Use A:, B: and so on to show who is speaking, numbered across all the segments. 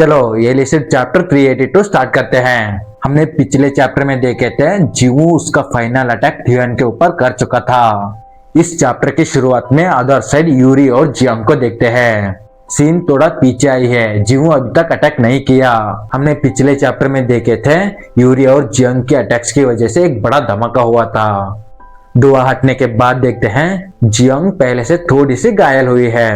A: चलो ये list chapter 382 start करते हैं। हमने पिछले चैप्टर में देखे थे जीवू उसका फाइनल अटैक थियन के ऊपर कर चुका था। इस चैप्टर की शुरुआत में अदर साइड यूरी और जियांग को देखते हैं। सीन थोड़ा पीछे आई है, जीवू अभी तक अटैक नहीं किया। हमने पिछले चैप्टर में देखे थे यूरी और जियांग के अटैक्स की वजह से एक बड़ा धमाका हुआ था। दुआ हटने के बाद देखते हैं जियांग पहले से थोड़ी सी घायल हुई है।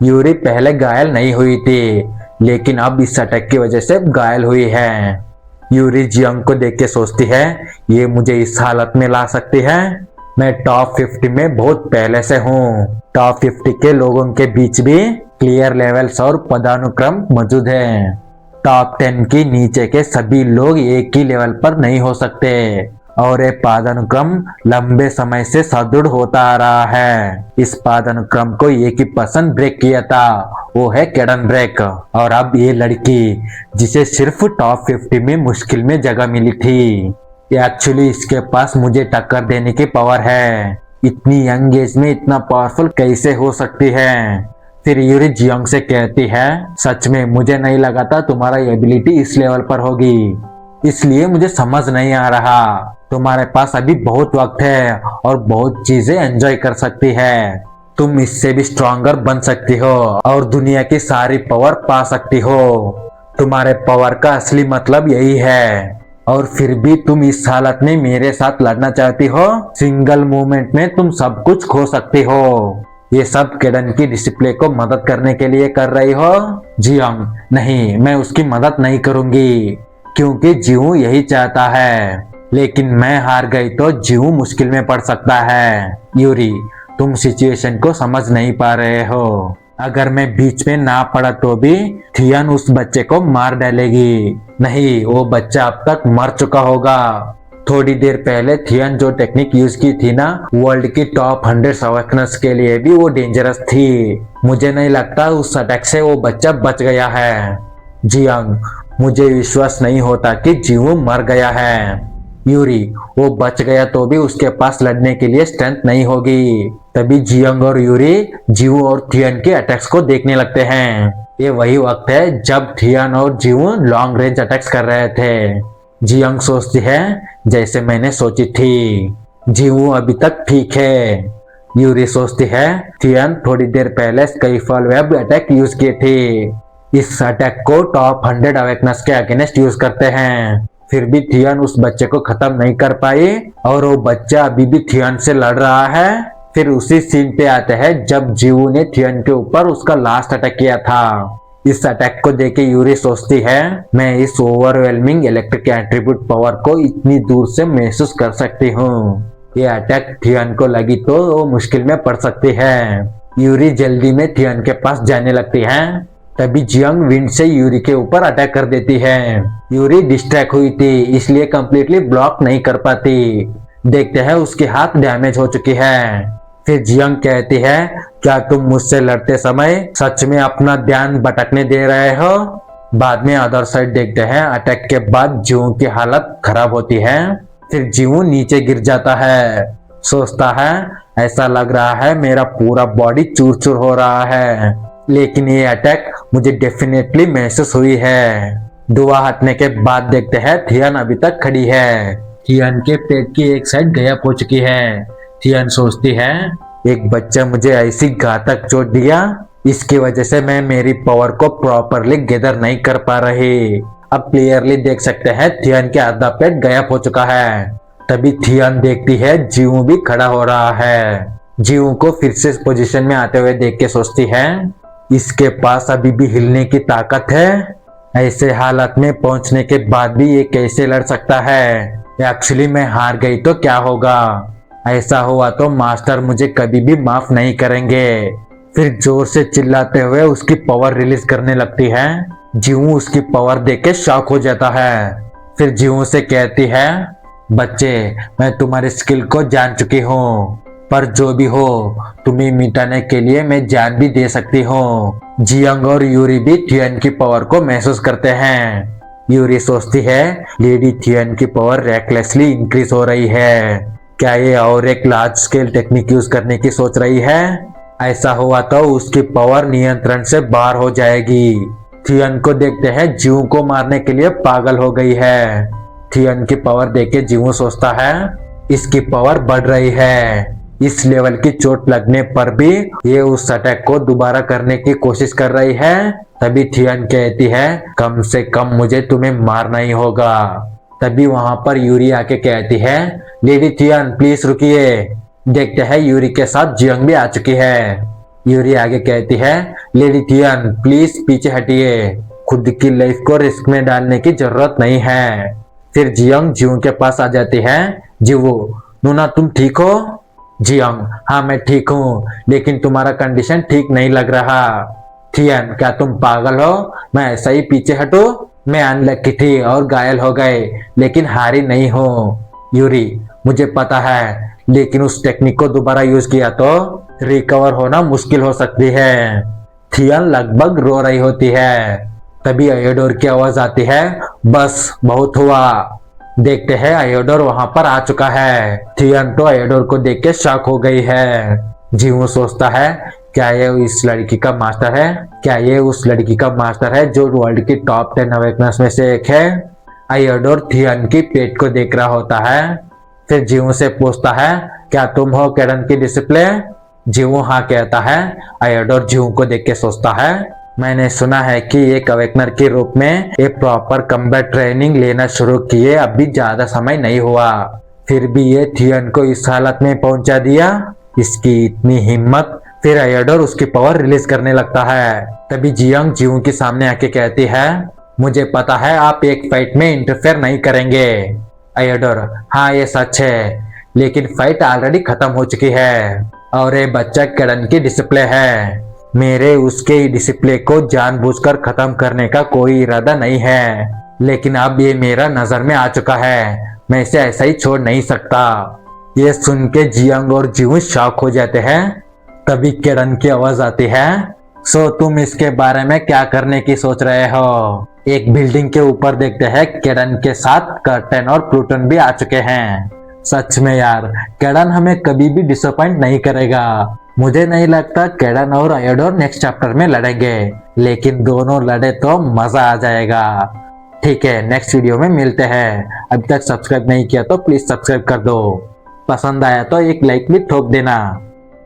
A: यूरी पहले घायल नहीं हुई थी, लेकिन अब इस अटैक की वजह से घायल हुई है। यूरी जियांग को देख के सोचती है ये मुझे इस हालत में ला सकती है। मैं टॉप 50 में बहुत पहले से हूँ। टॉप 50 के लोगों के बीच भी क्लियर लेवल्स और पदानुक्रम मौजूद हैं। टॉप 10 के नीचे के सभी लोग एक ही लेवल पर नहीं हो सकते और ये पदानुक्रम लंबे समय से सुदृढ़ होता आ रहा है। इस पदानुक्रम को एक ही पर्सन ब्रेक किया था, वो है केडन ब्रेक। और अब ये लड़की जिसे सिर्फ टॉप 50 में मुश्किल में जगह मिली थी, एक्चुअली इसके पास मुझे टक्कर देने की पावर है। इतनी यंग एज में इतना पावरफुल कैसे हो सकती है। फिर यूरी जियांग से कहती है सच में मुझे नहीं लगा था तुम्हारा एबिलिटी इस लेवल पर होगी, इसलिए मुझे समझ नहीं आ रहा। तुम्हारे पास अभी बहुत वक्त है और बहुत चीजें एंजॉय कर सकती है। तुम इससे भी स्ट्रॉन्गर बन सकती हो और दुनिया की सारी पावर पा सकती हो। तुम्हारे पावर का असली मतलब यही है और फिर भी तुम इस हालत में मेरे साथ लड़ना चाहती हो। सिंगल मूवमेंट में तुम सब कुछ खो सकती हो। ये सब केडन की डिसिप्लिन को मदद करने के लिए कर रही हो। जियांग नहीं, मैं उसकी मदद नहीं करूंगी क्योंकि जीवू यही चाहता है, लेकिन मैं हार गई तो जीवू मुश्किल में पड़ सकता है। यूरी तुम सिचुएशन को समझ नहीं पा रहे हो। अगर मैं बीच में ना पड़ा तो भी थियन उस बच्चे को मार डालेगी। नहीं, वो बच्चा अब तक मर चुका होगा। थोड़ी देर पहले थियन जो टेक्निक यूज की थी ना, वर्ल्ड की टॉप 100 अवेकनर्स के लिए भी वो डेंजरस थी। मुझे नहीं लगता उस अटैक से वो बच्चा बच गया है। जियांग मुझे विश्वास नहीं होता कि जीवू मर गया है। यूरी वो बच गया तो भी उसके पास लड़ने के लिए स्ट्रेंथ नहीं होगी। तभी जियांग और यूरी जीवू और थियन के अटैक्स को देखने लगते हैं। ये वही वक्त है जब थियन और जीवू लॉन्ग रेंज अटैक्स कर रहे थे। जियांग सोचती है जैसे मैंने सोची थी, जीवू अभी तक ठीक है। यूरी सोचती है थियन थोड़ी देर पहले स्काईफॉल वेब अटैक यूज किए थे। इस अटैक को टॉप 100 अवेकनर्स के अगेंस्ट यूज करते हैं। फिर भी थियन उस बच्चे को खत्म नहीं कर पाई और वो बच्चा अभी भी थियन से लड़ रहा है। फिर उसी सीन पे आते हैं जब जीवू ने थियन के ऊपर उसका लास्ट अटैक किया था। इस अटैक को देख के यूरी सोचती है मैं इस ओवरवेलमिंग इलेक्ट्रिक एट्रीब्यूट पावर को इतनी दूर से महसूस कर सकती हूँ। ये अटैक थियन को लगी तो वो मुश्किल में पड़ सकती है। यूरी जल्दी में थियन के पास जाने लगती है। तभी जियांग विंड से यूरी के ऊपर अटैक कर देती है। यूरी डिस्ट्रैक्ट हुई थी इसलिए कंप्लीटली ब्लॉक नहीं कर पाती। देखते हैं उसके हाथ डैमेज हो चुकी है। फिर जियांग कहती है क्या तुम मुझसे लड़ते समय सच में अपना ध्यान भटकने दे रहे हो। बाद में अदर साइड देखते हैं अटैक के बाद जीवू की हालत खराब होती है। फिर जीवू नीचे गिर जाता है। सोचता है ऐसा लग रहा है मेरा पूरा बॉडी चूर चूर हो रहा है, लेकिन ये अटैक मुझे डेफिनेटली महसूस हुई है। दुआ हटने के बाद देखते हैं थियन अभी तक खड़ी है। थियन के पेट की एक साइड गायब हो चुकी है। थियन सोचती है एक बच्चा मुझे ऐसी घातक चोट दिया, इसकी वजह से मैं मेरी पावर को प्रॉपरली गैदर नहीं कर पा रही। अब क्लियरली देख सकते हैं थियन के आधा पेट गायब हो चुका है। तभी थियन देखती है जीवू भी खड़ा हो रहा है। जीवू को फिर से पोजीशन में आते हुए देख के सोचती है इसके पास अभी भी हिलने की ताकत है। ऐसे हालत में पहुंचने के बाद भी ये कैसे लड़ सकता है। एक्चुअली मैं हार गई तो क्या होगा। ऐसा हुआ तो मास्टर मुझे कभी भी माफ नहीं करेंगे। फिर जोर से चिल्लाते हुए उसकी पावर रिलीज करने लगती है। जीवू उसकी पावर देख के शॉक हो जाता है। फिर जीवू से कहती है बच्चे मैं तुम्हारी स्किल को जान चुकी हूँ, पर जो भी हो तुम्हें मिटाने के लिए मैं जान भी दे सकती हूँ। जियांग और यूरी भी थियन की पावर को महसूस करते हैं। यूरी सोचती है लेडी थियन की पावर रेकलेसली इंक्रीज हो रही है। क्या ये और एक लार्ज स्केल टेक्निक यूज करने की सोच रही है। ऐसा हुआ तो उसकी पावर नियंत्रण से बाहर हो जाएगी। थियन को देखते हैं जीवू को मारने के लिए पागल हो गई है। थियन की पावर देख के जीवू सोचता है इसकी पावर बढ़ रही है, इस लेवल की चोट लगने पर भी ये उस अटैक को दोबारा करने की कोशिश कर रही है। तभी थियन कहती है कम से कम मुझे तुम्हें मारना ही होगा। तभी वहां पर यूरी आके कहती है लेडी थियन प्लीज रुकिए। देखते हैं यूरी के साथ जियंग भी आ चुकी है। यूरी आगे कहती है लेडी थियन प्लीज पीछे हटिए, खुद की लाइफ को रिस्क में डालने की जरूरत नहीं है। फिर जियंग जीवू के पास आ जाती है। जीवू नूना तुम ठीक हो? जियंग हाँ मैं ठीक हूँ, लेकिन तुम्हारा कंडीशन ठीक नहीं लग रहा। थियन क्या तुम पागल हो, मैं ऐसा ही पीछे हटूं? मैं अनलकी थी और घायल हो गए, लेकिन हारी नहीं हूँ। यूरी मुझे पता है, लेकिन उस टेक्निक को दोबारा यूज किया तो रिकवर होना मुश्किल हो सकती है। थियन लगभग रो रही होती है। तभी आयोडोर की आवाज आती है बस बहुत हुआ। देखते हैं आयोडोर वहां पर आ चुका है। थियन तो आयोडोर को देख के शॉक हो गई है। जीवू सोचता है क्या ये इस लड़की का मास्टर है, क्या ये उस लड़की का मास्टर है जो वर्ल्ड की टॉप 10 अवेकनर्स में से एक है। आयोडोर थियन की पेट को देख रहा होता है। फिर जीवू से पूछता है क्या तुम हो केडन की डिसिप्लिन? जीवू हाँ कहता है। आयोडोर जीवू को देख के सोचता है मैंने सुना है कि एक अवेकनर के रूप में एक प्रॉपर कम्बैट ट्रेनिंग लेना शुरू किए अभी ज्यादा समय नहीं हुआ, फिर भी ये थियन को इस हालत में पहुंचा दिया, इसकी इतनी हिम्मत। फिर आयोडोर उसकी पावर रिलीज करने लगता है। तभी जियंग जीवू के सामने आके कहती है मुझे पता है आप एक फाइट में इंटरफेयर नहीं करेंगे। आयोडोर हाँ ये सच है, लेकिन फाइट ऑलरेडी खत्म हो चुकी है और ये बच्चा केडन की डिसिप्ले है। मेरे उसके डिसिप्ले को जानबूझकर खत्म करने का कोई इरादा नहीं है, लेकिन अब ये मेरा नजर में आ चुका है, मैं इसे ऐसा ही छोड़ नहीं सकता। ये सुन के जियंग और जीवू शॉक हो जाते हैं। तभी केडन की आवाज आती है सो तुम इसके बारे में क्या करने की सोच रहे हो? एक बिल्डिंग के ऊपर देखते हैं केडन के साथ कर्टन और प्लूटन भी आ चुके हैं। सच में यार केडन हमें कभी भी डिसअपॉइंट नहीं करेगा। मुझे नहीं लगता केडन और आयोडोर नेक्स्ट चैप्टर में लड़ेंगे, लेकिन दोनों लड़े तो मजा आ जाएगा। ठीक है नेक्स्ट वीडियो में मिलते हैं। अभी तक सब्सक्राइब नहीं किया तो प्लीज सब्सक्राइब कर दो, पसंद आया तो एक लाइक भी ठोक देना।